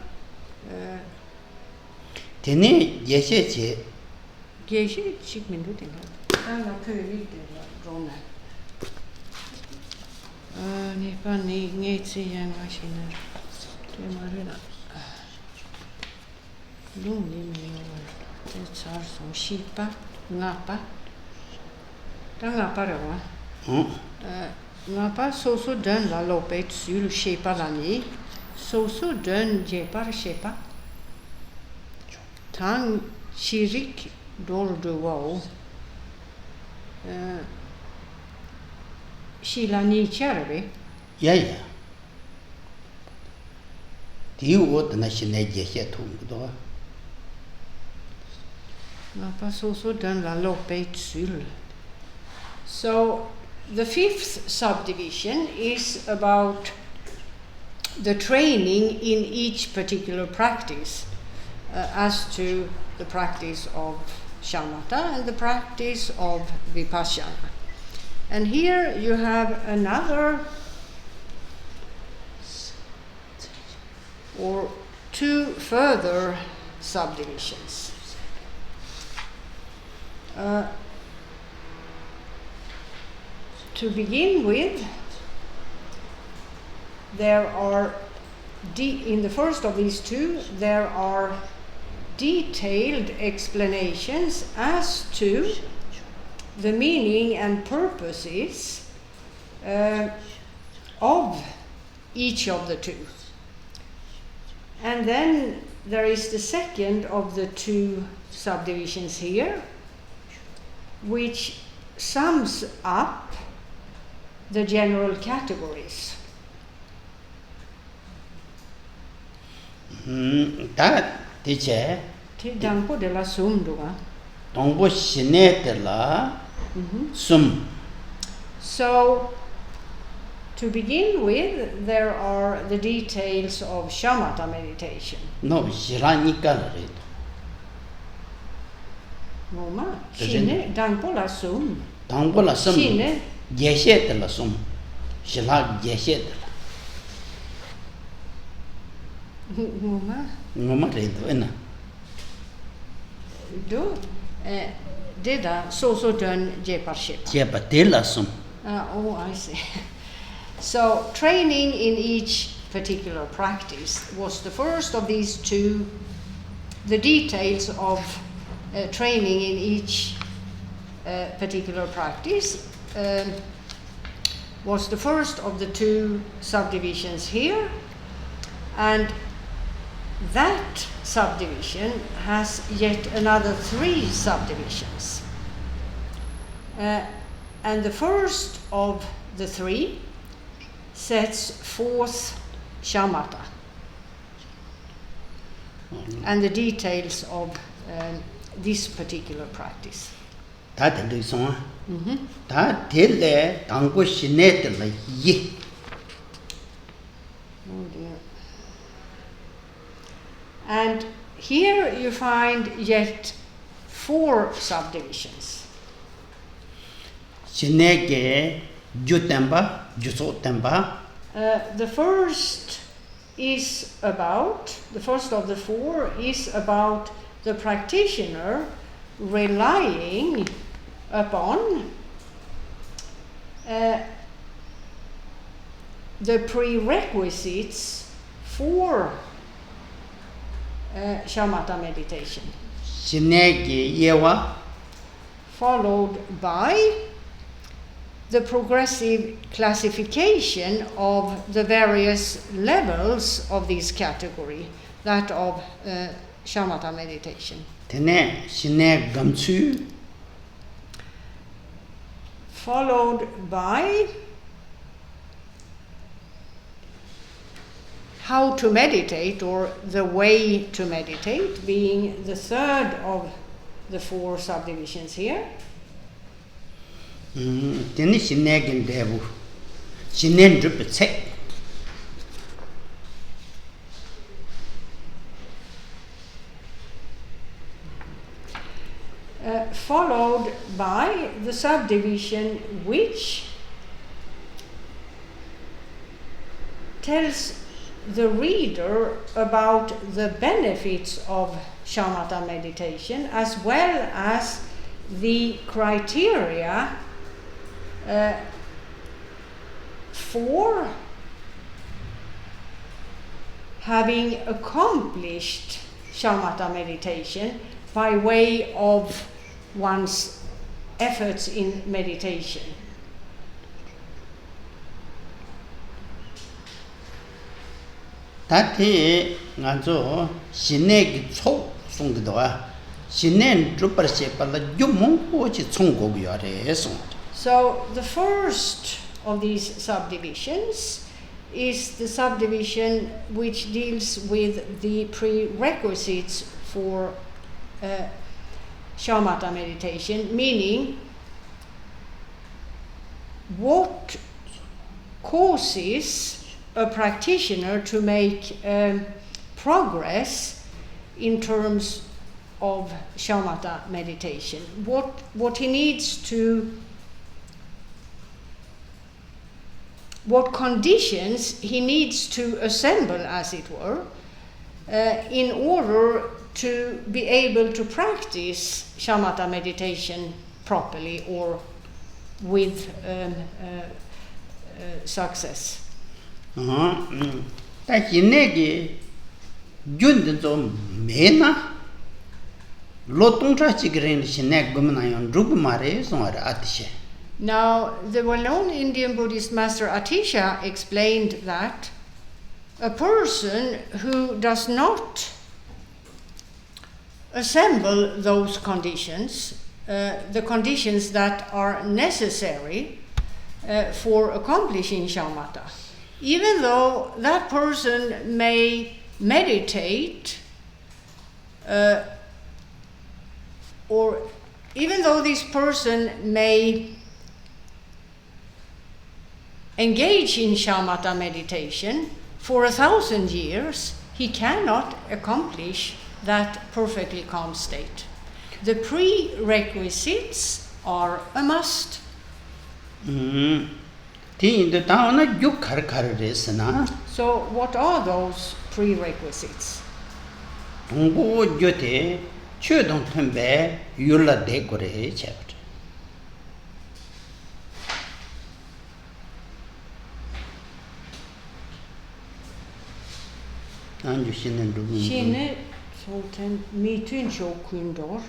tene jeshe chikmindu tena. Alla köri det rona. Ni pani ngetsi yang skinner. Det marina. Lugn det tar som skipa, ngapa. Den ngapa det va? Ngapa så den la lopet sur skipa lani. Så den jepar skipa. Tang chirik doldu wow. Shilani charvi. Ja. Det åt den skinne jeshe då. Ngapa så den la lopet sur. So the fifth subdivision is about the training in each particular practice as to the practice of shamatha and the practice of vipassana. And here you have another or two further subdivisions. To begin with, there are, in the first of these two, there are detailed explanations as to the meaning and purposes of each of the two. And then there is the second of the two subdivisions here, which sums up the general categories. 다 대체 Dampo de la sumdua. 동보 시네들라 숨. So, to begin with, there are the details of shamatha meditation. 너 시라니까 그래도. Moma, shine dampo la sum. 동보라 숨. Shine 예셰들라 숨. 시라 예셰들라. Moma, 뭐만 그래도 에나. do deda so dön jeparship. 제바텔라 숨. Oh, I see. So, training in each particular practice was the first of these two. The details of training in each particular practice was the first of the two subdivisions here, and that subdivision has yet another three subdivisions. And the first of the three sets forth shamatha and the details of this particular practice. 다 들리소. 다 들래 당고 시네들라 예. Oh dear. And here you find yet four subdivisions. 시네게 주템바 주소템바. The first of the four is about the practitioner relying upon the prerequisites for shamatha meditation, 시네게 예와 followed by the progressive classification of the various levels of this category, that of shamatha meditation. 테네 시네 감추 Followed by how to meditate, or the way to meditate, being the third of the four subdivisions here. 테네 시네게 대부 시네 줍체 Followed by the subdivision which tells the reader about the benefits of shamatha meditation, as well as the criteria for having accomplished shamatha meditation by way of one's efforts in meditation. 다티 간조 시네기 초 송기도와 시네 줍버시 빨라 유몽고지 총고비야레소. So the first of these subdivisions is the subdivision which deals with the prerequisites for shamatha meditation, meaning what causes a practitioner to make progress in terms of shamatha meditation. What he needs to, what conditions he needs to assemble, as it were, in order to be able to practice shamatha meditation properly or with success. Now, the well-known Indian Buddhist master Atisha explained that a person who does not assemble those conditions, the conditions that are necessary for accomplishing shamatha, even though that person may meditate, or even though this person may engage in shamatha meditation for 1,000 years, he cannot accomplish that perfectly calm state. The prerequisites are a must. So what are those prerequisites? Shinne solten mitun shokundor.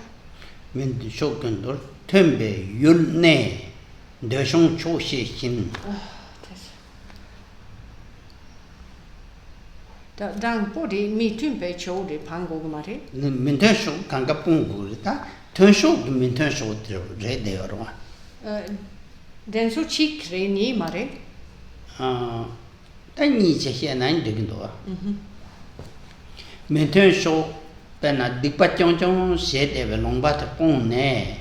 Min shokundor tembe yulne deshong choshi shin. Dan body mitun be chode pangogmare. Minten shok kanga pungurita tenshok minten shok re deoro. Den so chikre ni mare. Tani che hianan degindo. Minten shok pena dikpachong chong shedeve longbat pone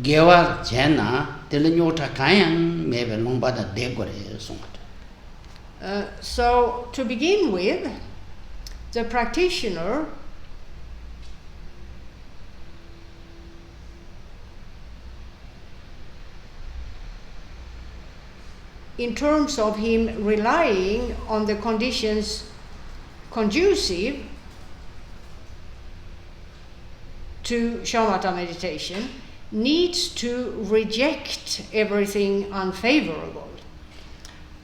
gewa jena telenyota kayang mebe longbata degore songat. So to begin with, the practitioner in terms of him relying on the conditions conducive to shamatha meditation, needs to reject everything unfavorable.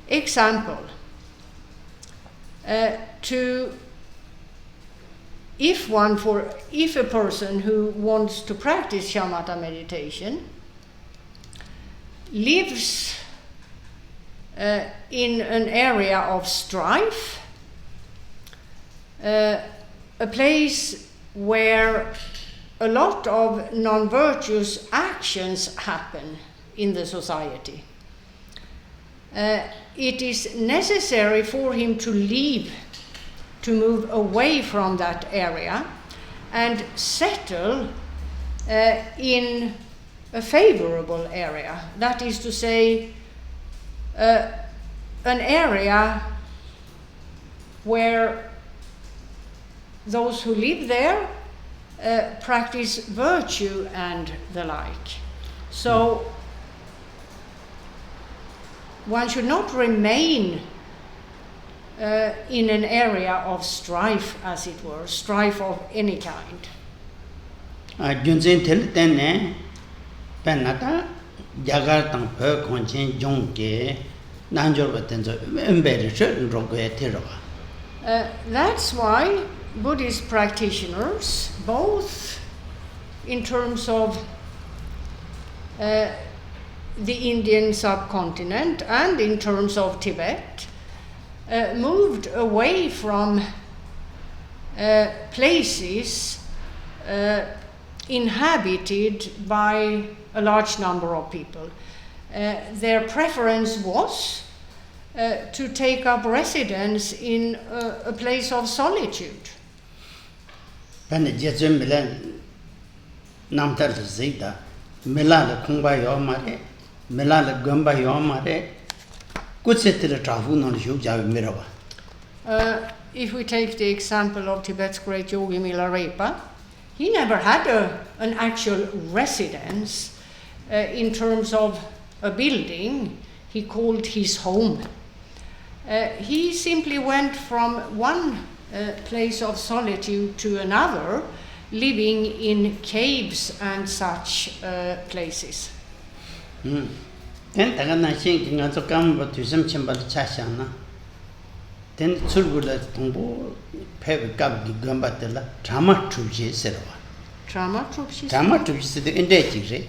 Example, if a person who wants to practice shamatha meditation lives in an area of strife, a place where a lot of non-virtuous actions happen in the society, it is necessary for him to leave, to move away from that area and settle in a favorable area. That is to say, an area where those who live there practice virtue and the like. So one should not remain in an area of strife, as it were, strife of any kind. That's why Buddhist practitioners, both in terms of the Indian subcontinent and in terms of Tibet, moved away from places inhabited by a large number of people. Their preference was to take up residence in a place of solitude. Melala Gamba Yomare, good set to the Trafun on Shubja Mirava. If we take the example of Tibet's great yogi Milarepa, he never had an actual residence in terms of a building he called his home. He simply went from one place of solitude to another, living in caves and such places. Then Tagana thinking as a gamba to some chamber chashana. Then Sulgula Tumbo, Peb Gab Gambatella, Trama Truji Serva. Trama Truji? Trama Truji the Indeti.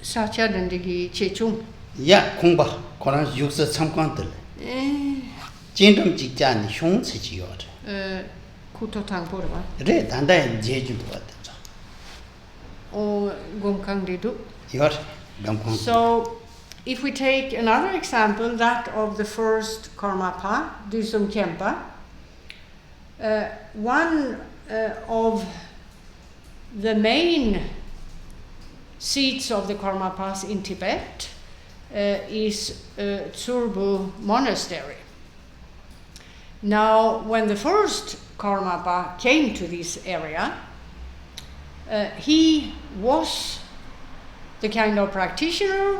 Satya Dendigi Chechung. Ya Kumba, Koran uses some quantal. Jindum Jijan, Shung Sichiot. Kutotang Purva. Red and then Jeju. Or Gomkang Didu. So, if we take another example, that of the first Karmapa, Dusum Khenpa, one of the main seats of the Karmapas in Tibet is Tsurbu Monastery. Now, when the first Karmapa came to this area, he was the kind of practitioner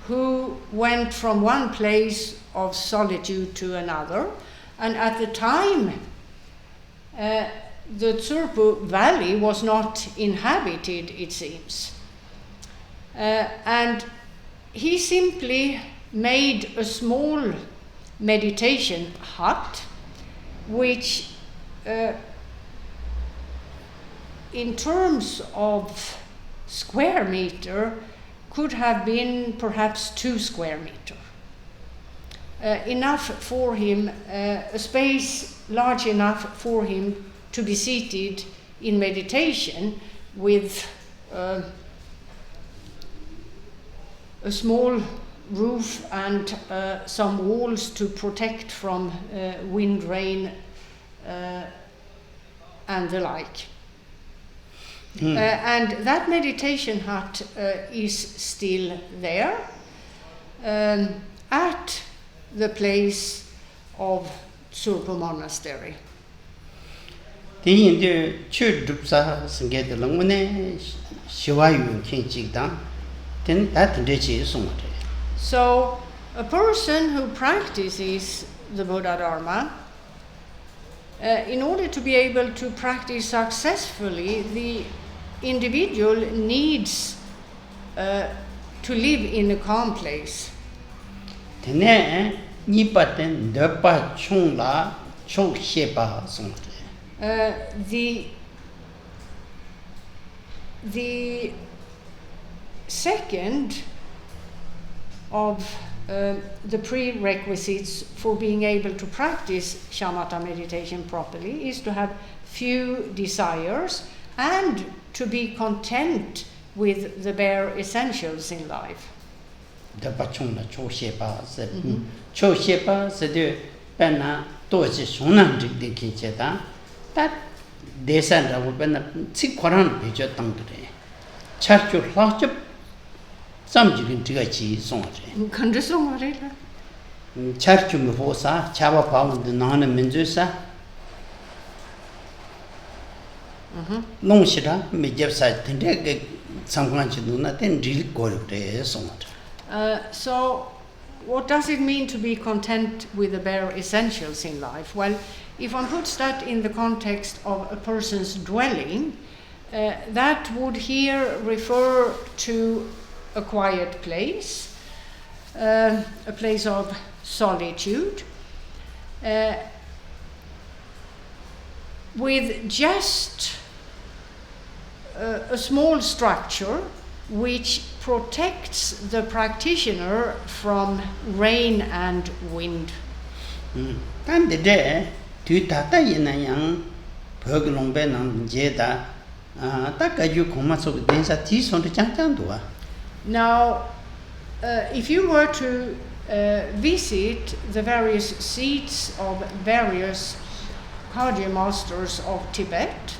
who went from one place of solitude to another, and at the time the Tsurpu valley was not inhabited, it seems, and he simply made a small meditation hut which in terms of square meter could have been perhaps 2 square meters. Enough for him, a space large enough for him to be seated in meditation with a small roof and some walls to protect from wind, rain, and the like. And that meditation hut is still there at the place of Tsurpu Monastery. The Chödrak Thaye the Langone Shivayu Kinchigdan, then that is so a person who practices the Buddha Dharma, in order to be able to practice successfully, the individual needs to live in a calm place. The second of the prerequisites for being able to practice shamatha meditation properly is to have few desires and to be content with the bare essentials in life. Kan du sjunga det? Charchum Fosa, Chava Pound, the Nana Menjusa Longshira, Mijepside, Tendeg, someone to do nothing, really go to so, what does it mean to be content with the bare essentials in life? Well, if one puts that in the context of a person's dwelling, that would here refer to a quiet place, a place of solitude, with just a small structure which protects the practitioner from rain and wind. And the day, to Tata Yenayang, Perglomben Jeda, Takaju Komaso Densa Tis on the Chantandua. Now, if you were to visit the various seats of various Kagyu masters of Tibet,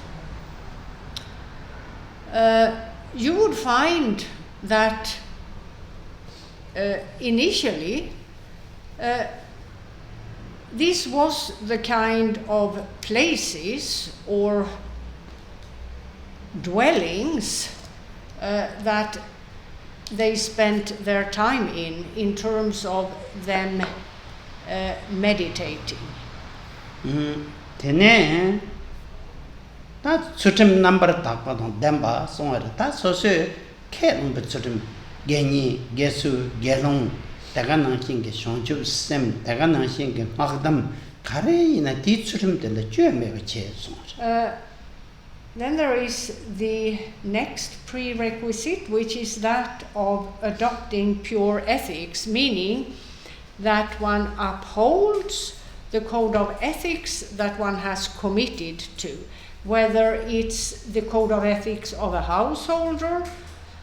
you would find that initially this was the kind of places or dwellings that they spent their time in terms of them meditating. Tene ta certain number takpa don demba songare ta sose kelung be certain geni gesu gelong daga nangsin ge shongju sem daga nangsin ge magdam kare ina ti certain de jeme be che songare. Then there is the next prerequisite, which is that of adopting pure ethics, meaning that one upholds the code of ethics that one has committed to, whether it's the code of ethics of a householder,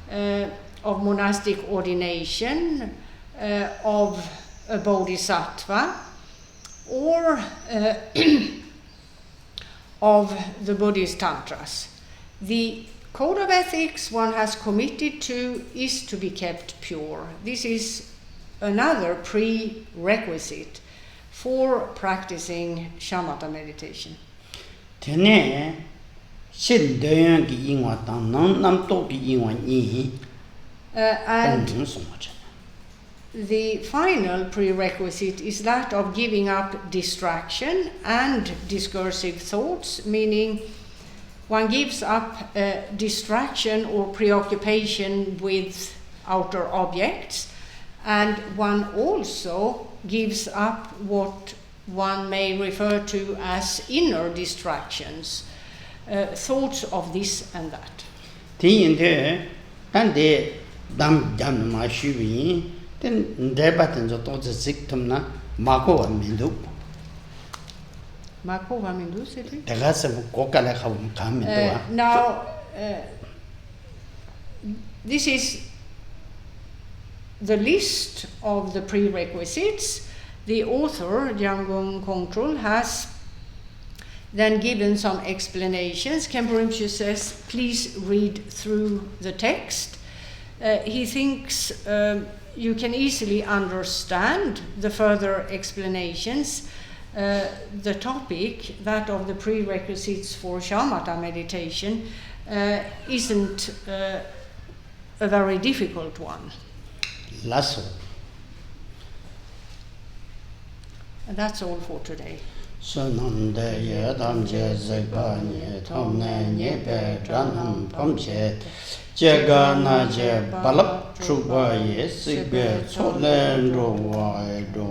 of monastic ordination, of a bodhisattva, or of the Buddhist tantras. The code of ethics one has committed to is to be kept pure. This is another prerequisite for practicing shamatha meditation. Tene shin deyan gi yingwa tang nam to gi yingwa ni And the final prerequisite is that of giving up distraction and discursive thoughts, meaning one gives up distraction or preoccupation with outer objects, and one also gives up what one may refer to as inner distractions, thoughts of this and that. Dam jam ma shubi then debatten zo to ziktumna mako amindu c'est daga se ko kala khawum kamindu. Now this is the list of the prerequisites. The author Jamgön Kongtrül has then given some explanations. Khenpo Rinpoche says, please read through the text. He thinks you can easily understand the further explanations. The topic, that of the prerequisites for shamatha meditation, isn't a very difficult one. Lasso. And that's all for today. Sonande yadam je zegani thomne nyebe dranam pomche jegana je balap chuba ye sigbe cholen ro wa do